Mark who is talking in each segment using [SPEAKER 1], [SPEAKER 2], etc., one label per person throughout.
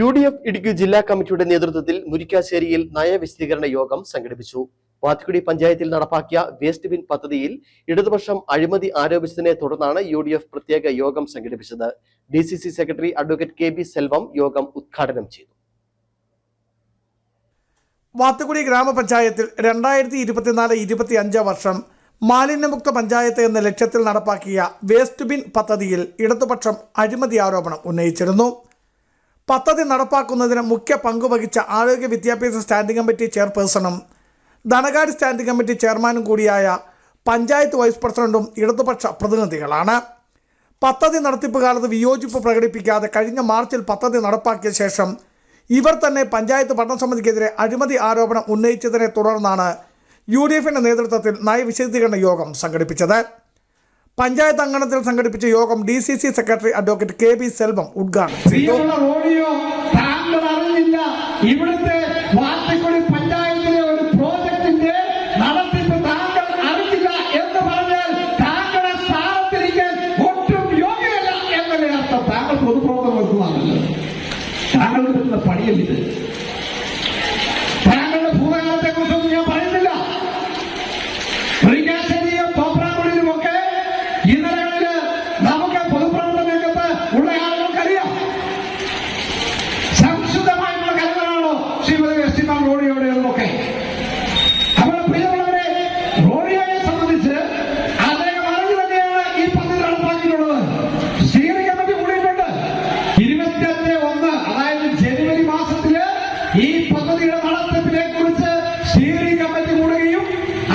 [SPEAKER 1] UDF Idukki ജില്ലാ കമ്മിറ്റിയുടെ നേതൃത്വത്തിൽ മുരിക്കാശ്ശേരിയിൽ നയവിശദീകരണ യോഗം സംഘടിപ്പിച്ചു. വാത്തിക്കുടി പഞ്ചായത്തിൽ നടപ്പാക്കിയ വേസ്റ്റ് ബിൻ പദ്ധതിയിൽ ഇടതുപക്ഷം അഴിമതി ആരോപിച്ചതിനെ തുടർന്നാണ് UDF പ്രത്യേക യോഗം സംഘടിപ്പിച്ചത്. DCC secretary advocate KB Selvam യോഗം ഉദ്ഘാടനം ചെയ്തു.
[SPEAKER 2] വാത്തിക്കുടി ഗ്രാമപഞ്ചായത്തിൽ 2024-25 വർഷം മാലിന്യമുക്ത പഞ്ചായത്ത് എന്ന ലക്ഷ്യത്തിൽ നടപ്പാക്കിയ വേസ്റ്റ് ബിൻ പദ്ധതിയിൽ ഇടതുപക്ഷം അഴിമതി ആരോപണം ഉന്നയിച്ചിരുന്നു. പദ്ധതി നടപ്പാക്കുന്നതിന് മുഖ്യ പങ്കുവഹിച്ച ആരോഗ്യ വിദ്യാഭ്യാസ സ്റ്റാൻഡിംഗ് കമ്മിറ്റി ചെയർപേഴ്സണും ധനകാര്യ സ്റ്റാൻഡിംഗ് കമ്മിറ്റി ചെയർമാനും കൂടിയായ പഞ്ചായത്ത് വൈസ് പ്രസിഡന്റും ഇടതുപക്ഷ പ്രതിനിധികളാണ്. പദ്ധതി നടത്തിപ്പ് കാലത്ത് വിയോജിപ്പ് പ്രകടിപ്പിക്കാതെ കഴിഞ്ഞ മാർച്ചിൽ പദ്ധതി നടപ്പാക്കിയ ശേഷം ഇവർ തന്നെ പഞ്ചായത്ത് ഭരണസമിതിക്കെതിരെ അഴിമതി ആരോപണം ഉന്നയിച്ചതിനെ തുടർന്നാണ് UDFിന്റെ നേതൃത്വത്തിൽ നയവിശദീകരണ യോഗം സംഘടിപ്പിച്ചത്. പഞ്ചായത്ത് അങ്കണത്തിൽ സംഘടിപ്പിച്ച യോഗം DCC secretary advocate KB Selvam ഉദ്ഘാടനം ചെയ്തു.
[SPEAKER 3] പഞ്ചായത്തിലെ ഒരു പ്രോജക്ടിന്റെ നടത്തിപ്പ് താങ്കൾ അറിഞ്ഞില്ല എന്ന് പറഞ്ഞാൽ താങ്കളുടെ സ്ഥാനത്തിരിക്കാൻ ഒട്ടും യോഗ്യതല്ല എന്നല്ലേ അർത്ഥം. താങ്കൾ പൊതുപ്രവർത്തനം വെക്കുന്നതാണല്ലോ, താങ്കൾക്ക് പറ്റുന്ന പണിയല്ലിത്. താങ്കളുടെ ഭൂതകാലത്തെ കുറിച്ചൊന്നും ഞാൻ പറയുന്നില്ല. മുരിക്കാശ്ശേരിയും തോപ്രാംകുടിയിലുമൊക്കെ ഇന്നലകളില് നമുക്ക് പൊതുപ്രവർത്തന രംഗത്ത് ഉള്ള ആളുകൾക്കറിയാം. സംശുദ്ധമായിട്ടുള്ള കലകളാണോ ശ്രീമതി എസ്റ്റിമാൻ റോഡിയോടെയൊക്കെ. നമ്മുടെ പ്രിയമുള്ളവരെ, റോഡിയോയെ സംബന്ധിച്ച് അദ്ദേഹം അറിഞ്ഞു തന്നെയാണ് ഈ പദ്ധതി നടപ്പാക്കിയിട്ടുള്ളത്. സ്റ്റിയറിംഗ് കമ്മിറ്റി കൂടിയിട്ടുണ്ട്. 25/1 അതായത് ജനുവരി മാസത്തില് ഈ പദ്ധതിയുടെ നടത്തിപ്പിനെ കുറിച്ച് സ്റ്റിയറിംഗ് കമ്മിറ്റി കൂടുകയും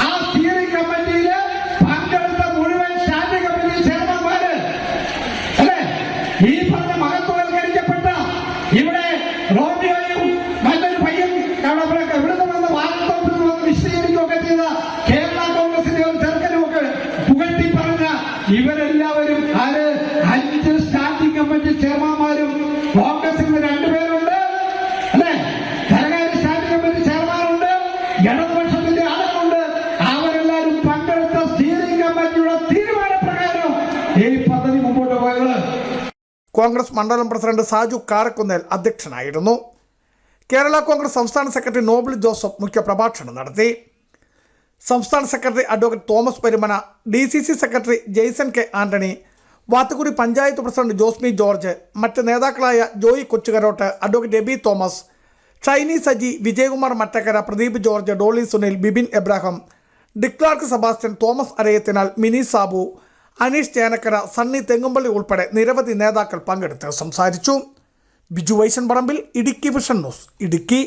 [SPEAKER 3] ആ സ്റ്റിയറിംഗ് കമ്മിറ്റിയില് പങ്കെടുത്ത മുഴുവൻ സ്റ്റാൻഡിംഗ് കമ്മിറ്റി ചെയർമാൻമാര് അല്ലെ ഈ പറഞ്ഞ മഹത്വവൽക്കരിക്കപ്പെട്ട ഇവിടെ റോഡിയോയും മറ്റൊരു പയ്യൻ ഇവിടെ നിന്ന് വാഴത്തോപ്പിൽ നിന്ന് വിശദീകരിക്കുകയൊക്കെ ചെയ്ത കേരള കോൺഗ്രസിന്റെ ഒരു ചെറുക്കനുമൊക്കെ പുകഴ്ത്തി പറഞ്ഞ ഇവരെല്ലാവരും 5 സ്റ്റാൻഡിംഗ് കമ്മിറ്റി ചെയർമാൻമാരും കോൺഗ്രസിൽ നിന്ന് 2 പേരുണ്ട് അല്ലെ, ധനകാര്യ സ്റ്റാൻഡിംഗ് കമ്മിറ്റി ചെയർമാനുണ്ട്, ഇടതുപക്ഷത്തിന്റെ ആളുകളുണ്ട്. അവരെല്ലാവരും പങ്കെടുത്ത സ്റ്റിയറിംഗ് കമ്മിറ്റിയുടെ തീരുമാനപ്രകാരം ഈ പദ്ധതി മുമ്പോട്ട് പോയത്.
[SPEAKER 2] കോൺഗ്രസ് മണ്ഡലം പ്രസിഡന്റ് സാജു കാരക്കുന്നേൽ അധ്യക്ഷനായിരുന്നു. കേരള കോൺഗ്രസ് സംസ്ഥാന സെക്രട്ടറി നോബിൾ ജോസഫ് മുഖ്യപ്രഭാഷണം നടത്തി. സംസ്ഥാന secretary advocate Thomas Perumana, DCC secretary Jaison K Antony, Vathukudi panchayat president Josmi George, മറ്റ് നേതാക്കളായ ജോയി കൊച്ചുകരോട്ട്, അഡ്വക്കേറ്റ് എബി തോമസ്, ഷൈനി സജി, വിജയകുമാർ മറ്റക്കര, പ്രദീപ് ജോർജ്, ഡോളി സുനിൽ, ബിബിൻ എബ്രാഹിം, ഡിക്ലാർക്ക് സെബാസ്റ്റ്യൻ, തോമസ് അരയത്തിനാൽ, മിനി സാബു, അനീഷ് ചേനക്കര, സണ്ണി തെങ്ങുംപള്ളി ഉൾപ്പെടെ നിരവധി നേതാക്കൾ പങ്കെടുത്ത് സംസാരിച്ചു. Biju Vaishan Parambil, Idukki vision news, Idukki.